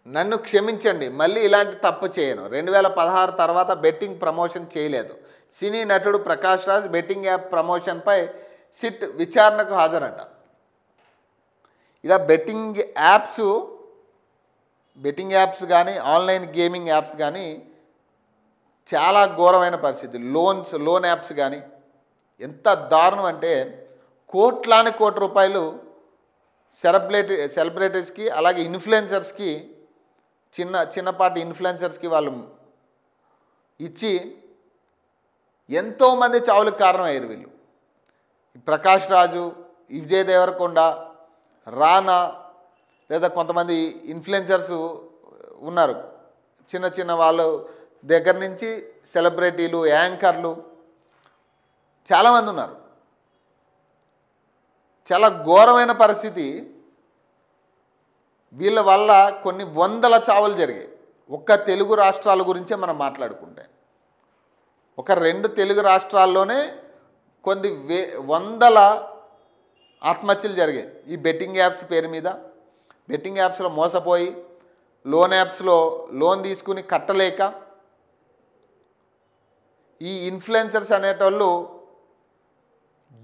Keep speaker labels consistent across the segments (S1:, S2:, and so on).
S1: నన్ను క్షమించండి, మళ్ళీ ఇలాంటి తప్పు చేయను. 2016 తర్వాత బెట్టింగ్ ప్రమోషన్ చేయలేదు. సినీ నటుడు ప్రకాష్ రాజ్ బెట్టింగ్ యాప్ ప్రమోషన్పై సిట్ విచారణకు హాజరంట. ఇలా బెట్టింగ్ యాప్స్ కానీ ఆన్లైన్ గేమింగ్ యాప్స్ కానీ చాలా ఘోరమైన పరిస్థితి. లోన్ యాప్స్ కానీ ఎంత దారుణం అంటే కోటి రూపాయలు సెలబ్రిటీస్కి అలాగే ఇన్ఫ్లుయెన్సర్స్కి చిన్నపాటి ఇన్ఫ్లుయెన్సర్స్కి వాళ్ళు ఇచ్చి ఎంతోమంది చావులకు కారణమయ్యారు వీళ్ళు. ప్రకాష్ రాజు, విజయ్ దేవరకొండ, రానా లేదా కొంతమంది ఇన్ఫ్లుయెన్సర్స్ ఉన్నారు. చిన్న వాళ్ళు దగ్గర నుంచి సెలబ్రిటీలు, యాంకర్లు చాలామంది ఉన్నారు. చాలా ఘోరమైన పరిస్థితి. వీళ్ళ వల్ల కొన్ని వందల చావులు జరిగాయి. ఒక్క తెలుగు రాష్ట్రాల గురించే మనం మాట్లాడుకుంటే ఒక 2 తెలుగు రాష్ట్రాల్లోనే కొన్ని వందల ఆత్మహత్యలు జరిగాయి ఈ బెట్టింగ్ యాప్స్ పేరు మీద. బెట్టింగ్ యాప్స్లో మోసపోయి లోన్ యాప్స్లో లోన్ తీసుకుని కట్టలేక ఈ ఇన్ఫ్లుయెన్సర్స్ అనేటోళ్ళు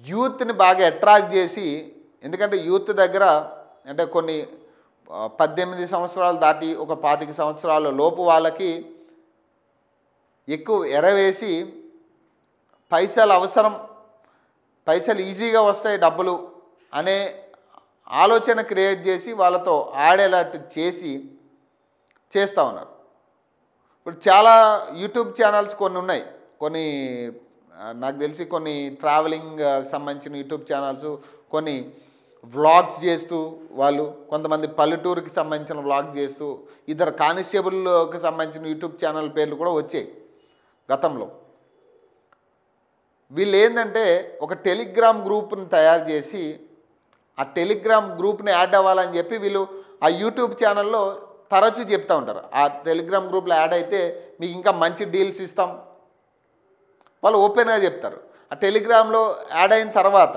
S1: యూత్ని బాగా అట్రాక్ట్ చేసి, ఎందుకంటే యూత్ దగ్గర అంటే కొన్ని 18 సంవత్సరాలు దాటి ఒక 25 సంవత్సరాల లోపు వాళ్ళకి ఎక్కువ ఎరవేసి పైసలు ఈజీగా వస్తాయి డబ్బులు అనే ఆలోచన క్రియేట్ చేసి వాళ్ళతో ఆడేలాంటి చేస్తూ ఉన్నారు. ఇప్పుడు చాలా యూట్యూబ్ ఛానల్స్ కొన్ని ఉన్నాయి. కొన్ని నాకు తెలిసి కొన్ని ట్రావెలింగ్ సంబంధించిన యూట్యూబ్ ఛానల్స్, కొన్ని వ్లాగ్స్ చేస్తూ వాళ్ళు, కొంతమంది పల్లెటూరుకి సంబంధించిన వ్లాగ్ చేస్తూ, ఇద్దరు కానిస్టేబుల్కి సంబంధించిన యూట్యూబ్ ఛానల్ పేర్లు కూడా వచ్చాయి గతంలో. వీళ్ళు ఏంటంటే ఒక టెలిగ్రామ్ గ్రూప్ని తయారు చేసి ఆ టెలిగ్రామ్ గ్రూప్ని యాడ్ అవ్వాలని చెప్పి వీళ్ళు ఆ యూట్యూబ్ ఛానల్లో తరచూ చెప్తూ ఉంటారు. ఆ టెలిగ్రామ్ గ్రూప్లో యాడ్ అయితే మీకు ఇంకా మంచి డీల్స్ ఇస్తాం వాళ్ళు ఓపెన్గా చెప్తారు. ఆ టెలిగ్రామ్లో యాడ్ అయిన తర్వాత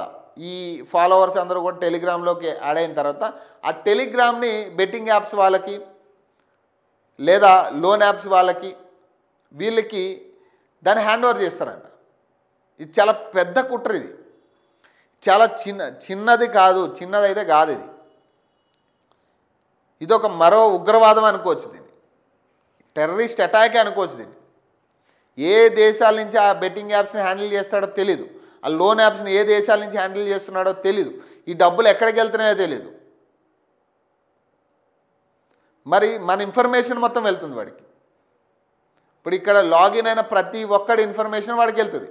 S1: ఈ ఫాలోవర్స్ అందరూ కూడా టెలిగ్రామ్లోకి యాడ్ అయిన తర్వాత ఆ టెలిగ్రామ్ని బెట్టింగ్ యాప్స్ వాళ్ళకి లేదా లోన్ యాప్స్ వాళ్ళకి వీళ్ళకి దాన్ని హ్యాండ్ ఓవర్ చేస్తారంట. ఇది చాలా పెద్ద కుట్ర. ఇది చాలా చిన్నదైతే కాదు. ఇది ఒక మరో ఉగ్రవాదం అనుకోవచ్చు, దీన్ని టెర్రరిస్ట్ అటాకే అనుకోవచ్చు. దీన్ని ఏ దేశాల నుంచి ఆ బెట్టింగ్ యాప్స్ని హ్యాండిల్ చేస్తాడో తెలీదు, ఆ లోన్ యాప్స్ని ఏ దేశాల నుంచి హ్యాండిల్ చేస్తున్నాడో తెలీదు, ఈ డబ్బులు ఎక్కడికి వెళ్తున్నాయో తెలీదు. మరి మన ఇన్ఫర్మేషన్ మొత్తం వెళ్తుంది వాడికి. ఇప్పుడు ఇక్కడ లాగిన్ అయిన ప్రతి ఒక్కడి ఇన్ఫర్మేషన్ వాడికి వెళ్తుంది.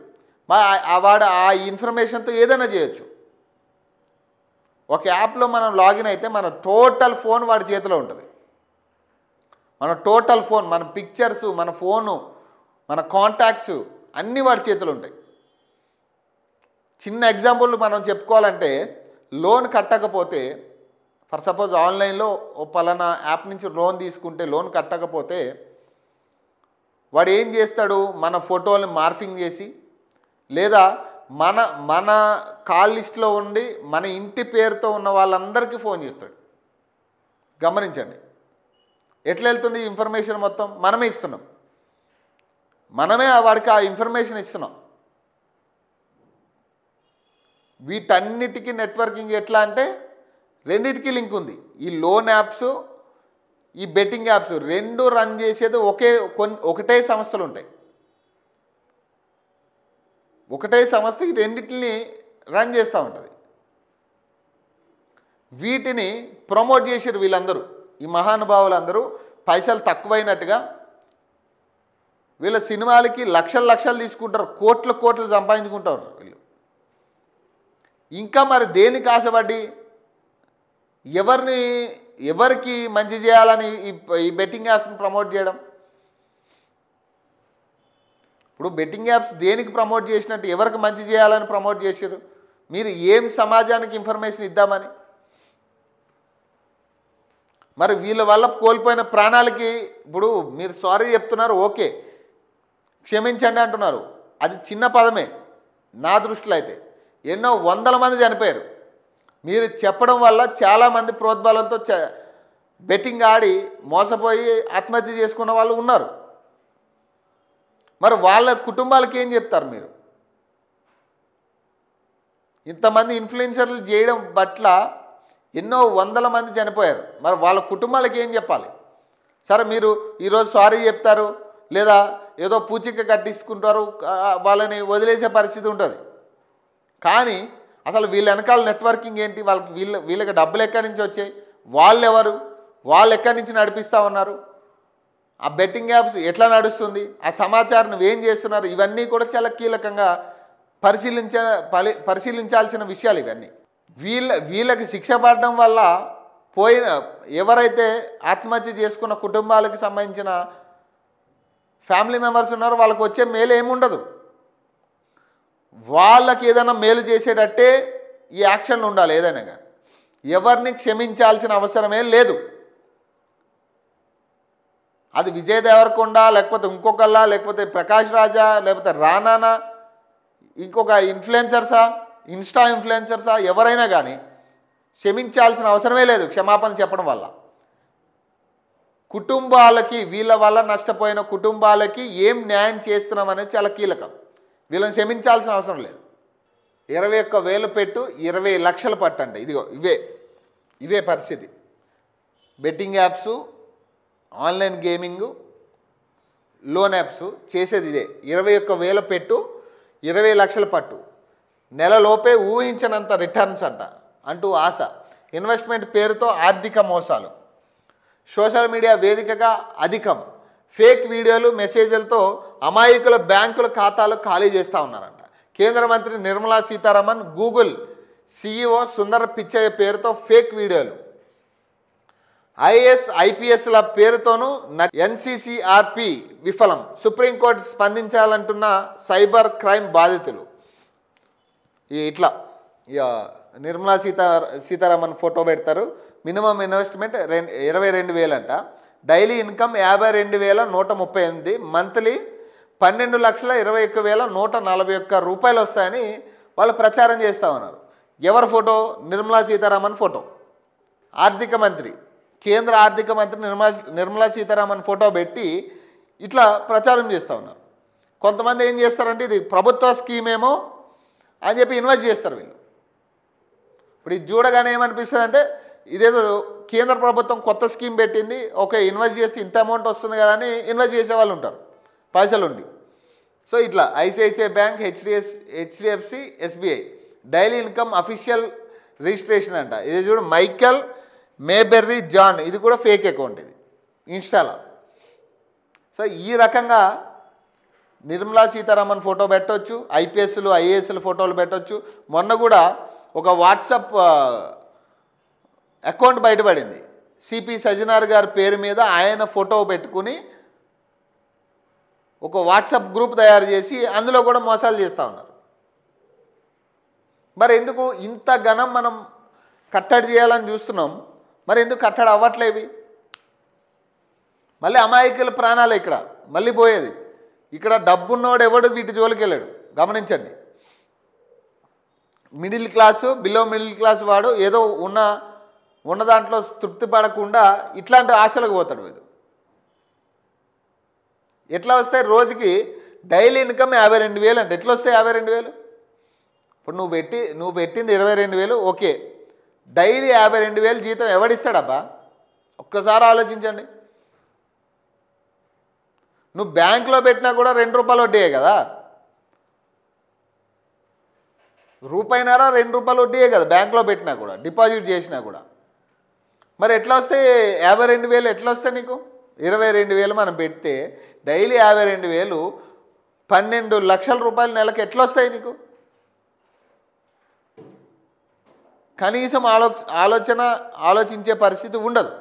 S1: వాడు ఆ ఇన్ఫర్మేషన్తో ఏదైనా చేయొచ్చు. ఒక యాప్లో మనం లాగిన్ అయితే మన టోటల్ ఫోన్ వాడి చేతిలో ఉంటుంది. మన టోటల్ ఫోన్, మన పిక్చర్స్, మన ఫోను, మన కాంటాక్ట్స్ అన్నీ వాడి చేతిలో ఉంటాయి. చిన్న ఎగ్జాంపుల్ మనం చెప్పుకోవాలంటే, లోన్ కట్టకపోతే, ఫర్ సపోజ్ ఆన్లైన్లో ఓ పలానా యాప్ నుంచి లోన్ తీసుకుంటే లోన్ కట్టకపోతే వాడు ఏం చేస్తాడు, మన ఫోటోని మార్ఫింగ్ చేసి లేదా మన కాల్ లిస్ట్లో ఉండి మన ఇంటి పేరుతో ఉన్న వాళ్ళందరికీ ఫోన్ చేస్తాడు. గమనించండి ఎట్లా వెళ్తుంది ఇన్ఫర్మేషన్ మొత్తం. మనమే ఇస్తున్నాం, మనమే వాడికి ఆ ఇన్ఫర్మేషన్ ఇస్తున్నాం. వీటన్నిటికీ నెట్వర్కింగ్ ఎట్లా అంటే రెండిటికి లింక్ ఉంది. ఈ లోన్ యాప్స్, ఈ బెట్టింగ్ యాప్స్ రెండు రన్ చేసేది ఒకటే సంస్థలు ఉంటాయి. ఒకటే సంస్థ ఈ రెండింటిని రన్ చేస్తూ ఉంటుంది. వీటిని ప్రమోట్ చేసారు వీళ్ళందరూ, ఈ మహానుభావులందరూ పైసలు తక్కువైనట్టుగా. వీళ్ళ సినిమాలకి లక్షలు తీసుకుంటారు, కోట్లు సంపాదించుకుంటారు వీళ్ళు. ఇంకా మరి దేనికి ఆశపడి ఎవరికి మంచి చేయాలని ఈ బెట్టింగ్ యాప్స్ని ప్రమోట్ చేయడం? ఇప్పుడు బెట్టింగ్ యాప్స్ దేనికి ప్రమోట్ చేసినట్టు, ఎవరికి మంచి చేయాలని ప్రమోట్ చేశారు? మీరు ఏం సమాజానికి ఇన్ఫర్మేషన్ ఇద్దామని? మరి వీళ్ళ వల్ల కోల్పోయిన ప్రాణాలకి ఇప్పుడు మీరు సారీ చెప్తున్నారు, ఓకే, క్షమించండి అంటున్నారు. అది చిన్న పదమే నా దృష్టిలో. అయితే ఎన్నో వందల మంది చనిపోయారు. మీరు చెప్పడం వల్ల చాలామంది ప్రోద్బలంతో బెట్టింగ్ ఆడి మోసపోయి ఆత్మహత్య చేసుకున్న వాళ్ళు ఉన్నారు. మరి వాళ్ళ కుటుంబాలకి ఏం చెప్తారు మీరు? ఇంతమంది ఇన్ఫ్లుయెన్సర్లు చేయడం పట్ల ఎన్నో వందల మంది చనిపోయారు. మరి వాళ్ళ కుటుంబాలకి ఏం చెప్పాలి? సరే, మీరు ఈరోజు సారీ చెప్తారు, లేదా ఏదో పూచిక కట్టించుకుంటారు, వాళ్ళని వదిలేసే పరిస్థితి ఉంటుంది. కానీ అసలు వీళ్ళ వెనకాల నెట్వర్కింగ్ ఏంటి? వీళ్ళకి డబ్బులు ఎక్కడి నుంచి వచ్చాయి? వాళ్ళు ఎవరు? వాళ్ళు ఎక్కడి నుంచి నడిపిస్తూ ఉన్నారు? ఆ బెట్టింగ్ యాప్స్ ఎట్లా నడుస్తుంది? ఆ సమాచారం ఏం చేస్తున్నారు? ఇవన్నీ కూడా చాలా కీలకంగా పరిశీలించాల్సిన విషయాలు ఇవన్నీ. వీళ్ళకి శిక్ష పడడం వల్ల ఎవరైతే ఆత్మహత్య చేసుకున్న కుటుంబాలకు సంబంధించిన ఫ్యామిలీ మెంబర్స్ ఉన్నారో వాళ్ళకి వచ్చే మేలు ఏముండదు. వాళ్ళకి ఏదైనా మేలు చేసేటట్టే ఈ యాక్షన్లు ఉండాలి. ఏదైనా కానీ ఎవరిని క్షమించాల్సిన అవసరమే లేదు. అది విజయ్ దేవరకొండ, లేకపోతే ఇంకొకళ్ళ, లేకపోతే ప్రకాష్ రాజా, లేకపోతే రానానా, ఇంకొక ఇన్ఫ్లుయెన్సర్సా, ఇన్స్టా ఇన్ఫ్లుయెన్సర్సా, ఎవరైనా కానీ క్షమించాల్సిన అవసరమే లేదు క్షమాపణ చెప్పడం వల్ల. కుటుంబాలకి, వీళ్ళ వల్ల నష్టపోయిన కుటుంబాలకి ఏం న్యాయం చేస్తున్నాం అనేది చాలా కీలకం. వీళ్ళని క్షమించాల్సిన అవసరం లేదు. 21,000 పెట్టు 20 లక్షలు పట్టండి. ఇదిగో ఇవే పరిస్థితి. Betting apps, online gaming, loan apps చేసేది ఇదే. 21,000 పెట్టు 20 లక్షలు పట్టు, నెలలోపే ఊహించినంత రిటర్న్స్ అంటూ ఆశ. ఇన్వెస్ట్మెంట్ పేరుతో ఆర్థిక మోసాలు, సోషల్ మీడియా వేదికగా అధికం. ఫేక్ వీడియోలు, మెసేజ్లతో అమాయకుల బ్యాంకుల ఖాతాలు ఖాళీ చేస్తూ ఉన్నారంట. కేంద్ర మంత్రి నిర్మలా సీతారామన్, గూగుల్ CEO సుందర్ పిచ్చయ్య పేరుతో ఫేక్ వీడియోలు, IAS IPSల పేరుతోనూ NCCRP విఫలం. సుప్రీంకోర్టు స్పందించాలంటున్న సైబర్ క్రైమ్ బాధితులు. ఇట్లా నిర్మలా సీతారామన్ ఫోటో పెడతారు. మినిమం ఇన్వెస్ట్మెంట్ 22,000 అంట. Daily income 52,138. మంత్లీ 12,21,141 రూపాయలు వస్తాయని వాళ్ళు ప్రచారం చేస్తూ ఉన్నారు. ఎవరి ఫోటో? నిర్మలా సీతారామన్ ఫోటో. ఆర్థిక మంత్రి, కేంద్ర ఆర్థిక మంత్రి నిర్మలా సీతారామన్ ఫోటో పెట్టి ఇట్లా ప్రచారం చేస్తూ ఉన్నారు. కొంతమంది ఏం చేస్తారంటే ఇది ప్రభుత్వ స్కీమేమో అని చెప్పి ఇన్వెస్ట్ చేస్తారు వీళ్ళు. ఇప్పుడు ఇది చూడగానే ఏమనిపిస్తుంది అంటే ఇదేదో కేంద్ర ప్రభుత్వం కొత్త స్కీమ్ పెట్టింది, ఓకే ఇన్వెస్ట్ చేస్తే ఇంత అమౌంట్ వస్తుంది కదా అని ఇన్వెస్ట్ చేసే వాళ్ళు ఉంటారు పైసలు ఉండి. సో ఇట్లా ICICI bank, HDFC, SBI daily income official registration అంట. ఇది చూడు, మైకల్ మేబెర్రీ జాన్, ఇది కూడా ఫేక్ అకౌంట్, ఇది ఇన్స్టాలో. సో ఈ రకంగా నిర్మలా సీతారామన్ ఫోటో పెట్టవచ్చు, IPSలు IASల ఫోటోలు పెట్టవచ్చు. మొన్న కూడా ఒక వాట్సాప్ అకౌంట్ బయటపడింది. CP సజ్జనార్ గారి పేరు మీద ఆయన ఫోటో పెట్టుకుని ఒక వాట్సాప్ గ్రూప్ తయారు చేసి అందులో కూడా మోసాలు చేస్తూ ఉన్నారు. మరి ఎందుకు ఇంత ఘనం మనం కట్టడి చేయాలని చూస్తున్నాం, మరి ఎందుకు కట్టడి అవ్వట్లేవి? మళ్ళీ అమాయకుల ప్రాణాలు ఇక్కడ మళ్ళీ పోయేది. ఇక్కడ డబ్బున్నోడు ఎవడు వీటి జోలికి వెళ్ళాడు. గమనించండి, middle class, below middle class వాడు ఏదో ఉన్న దాంట్లో తృప్తి పడకుండా ఇట్లాంటి ఆశలకు పోతాడు వీడు. ఎట్లా వస్తాయి? రోజుకి డైలీ ఇన్కమ్ 52,000 అంటే ఎట్లా వస్తాయి 52,000? ఇప్పుడు నువ్వు పెట్టింది 22,000, ఓకే. డైలీ 52,000 జీతం ఎవడిస్తాడబ్బా? ఒక్కసారి ఆలోచించండి. నువ్వు బ్యాంకులో పెట్టినా కూడా 2 రూపాయలు వడ్డీయే కదా, రూపాయినారా 2 రూపాయలు వడ్డీయే కదా బ్యాంకులో పెట్టినా కూడా, డిపాజిట్ చేసినా కూడా. మరి ఎట్లా వస్తాయి 52,000? ఎట్లా వస్తాయి నీకు? 22,000 మనం పెడితే డైలీ 52,000, 12 లక్షల రూపాయలు నెలకు ఎట్లా వస్తాయి నీకు? కనీసం ఆలోచించే పరిస్థితి ఉండదు.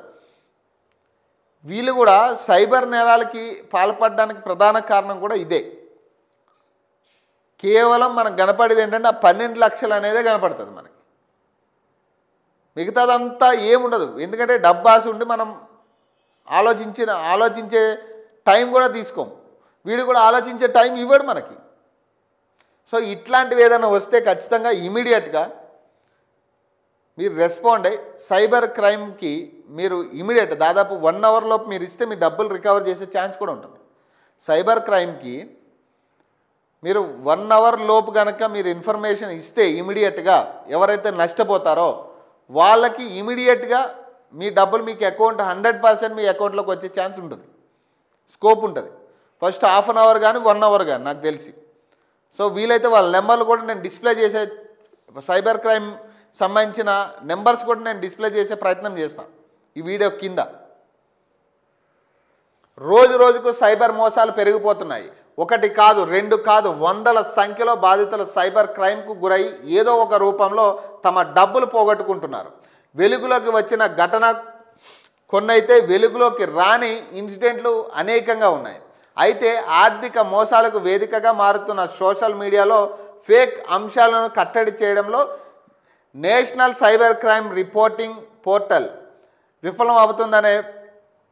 S1: వీళ్ళు కూడా సైబర్ నేరాలకి పాల్పడడానికి ప్రధాన కారణం కూడా ఇదే. కేవలం మనకు కనపడేది ఏంటంటే ఆ 12 లక్షలు అనేదే కనపడుతుంది మనకి. మిగతాదంతా ఏముండదు. ఎందుకంటే డబ్బాసి ఉండి మనం ఆలోచించే టైం కూడా తీసుకోము. వీడు కూడా ఆలోచించే టైం ఇవ్వడు మనకి. సో ఇట్లాంటివి ఏదైనా వస్తే ఖచ్చితంగా ఇమీడియట్గా మీరు రెస్పాండ్ అయ్యి సైబర్ క్రైమ్కి మీరు ఇమీడియట్ దాదాపు 1 అవర్ లోపు మీరు ఇస్తే మీ డబ్బులు రికవర్ చేసే ఛాన్స్ కూడా ఉంటుంది. సైబర్ క్రైమ్కి మీరు 1 అవర్ లోపు కనుక మీరు ఇన్ఫర్మేషన్ ఇస్తే ఇమీడియట్గా ఎవరైతే నష్టపోతారో వాళ్ళకి ఇమీడియట్గా మీ డబ్బులు మీకు అకౌంట్ 100% మీ అకౌంట్లోకి వచ్చే ఛాన్స్ ఉంటుంది, స్కోప్ ఉంటుంది. ఫస్ట్ హాఫ్ అన్ అవర్ కానీ 1 అవర్ కానీ నాకు తెలిసి. సో వీలైతే వాళ్ళ నెంబర్లు కూడా నేను డిస్ప్లే చేసే, సైబర్ క్రైమ్ సంబంధించిన నెంబర్స్ కూడా నేను డిస్ప్లే చేసే ప్రయత్నం చేస్తాను ఈ వీడియో కింద. రోజు రోజుకు సైబర్ మోసాలు పెరిగిపోతున్నాయి. 1 కాదు 2 కాదు, వందల సంఖ్యలో బాధితులు సైబర్ క్రైమ్కు గురై ఏదో ఒక రూపంలో తమ డబ్బులు పోగొట్టుకుంటున్నారు. వెలుగులోకి వచ్చిన ఘటన కొన్నైతే వెలుగులోకి రాని ఇన్సిడెంట్లు అనేకంగా ఉన్నాయి. అయితే ఆర్థిక మోసాలకు వేదికగా మారుతున్న సోషల్ మీడియాలో ఫేక్ అంశాలను కట్టడి చేయడంలో national cyber crime reporting portal విఫలం అవుతుందనే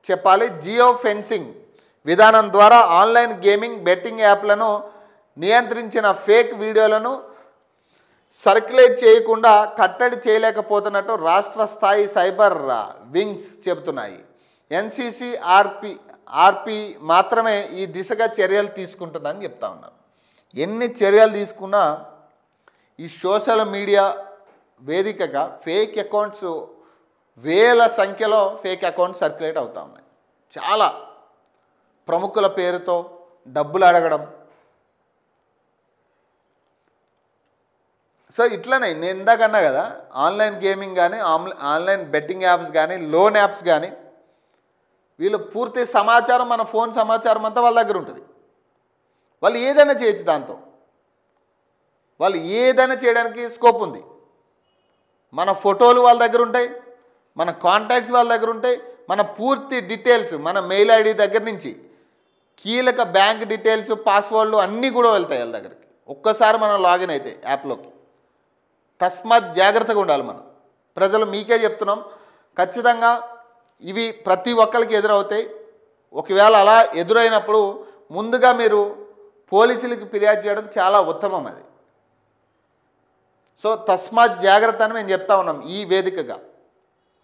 S1: చెప్పాలి. జియో ఫెన్సింగ్ విధానం ద్వారా ఆన్లైన్ గేమింగ్, బెట్టింగ్ యాప్లను నియంత్రించిన ఫేక్ వీడియోలను సర్క్యులేట్ చేయకుండా కట్టడి చేయలేకపోతున్నట్టు రాష్ట్ర స్థాయి సైబర్ వింగ్స్ చెబుతున్నాయి. ఎన్సీసీఆర్పి మాత్రమే ఈ దిశగా చర్యలు తీసుకుంటుందని చెప్తా ఉన్నారు. ఎన్ని చర్యలు తీసుకున్నా ఈ సోషల్ మీడియా వేదికగా ఫేక్ అకౌంట్స్, వేల సంఖ్యలో ఫేక్ అకౌంట్స్ సర్క్యులేట్ అవుతూ ఉన్నాయి. చాలా ప్రముఖుల పేరుతో డబ్బులు అడగడం. సో ఇట్లనే నేను ఇందాకన్నా కదా, ఆన్లైన్ గేమింగ్ కానీ, ఆన్లైన్ బెట్టింగ్ యాప్స్ కానీ, లోన్ యాప్స్ కానీ, వీళ్ళు పూర్తి సమాచారం, మన ఫోన్ సమాచారం అంతా వాళ్ళ దగ్గర ఉంటుంది. వాళ్ళు ఏదైనా చేయొచ్చు, దాంతో వాళ్ళు ఏదైనా చేయడానికి స్కోప్ ఉంది. మన ఫోటోలు వాళ్ళ దగ్గర ఉంటాయి, మన కాంటాక్ట్స్ వాళ్ళ దగ్గర ఉంటాయి, మన పూర్తి డీటెయిల్స్, మన మెయిల్ ఐడి దగ్గర నుంచి కీలక బ్యాంక్ డీటెయిల్స్, పాస్వర్డ్లు అన్నీ కూడా వెళ్తాయి వాళ్ళ దగ్గరికి ఒక్కసారి మనం లాగిన్ అయితే యాప్లోకి. తస్మాత్ జాగ్రత్తగా ఉండాలి మనం. ప్రజలు మీకే చెప్తున్నాం, ఖచ్చితంగా ఇవి ప్రతి ఒక్కరికి ఎదురవుతాయి. ఒకవేళ అలా ఎదురైనప్పుడు ముందుగా మీరు పోలీసులకి ఫిర్యాదు చేయడం చాలా ఉత్తమం అది. సో తస్మాత్ జాగ్రత్త అని మేము చెప్తా ఉన్నాం ఈ వేదికగా.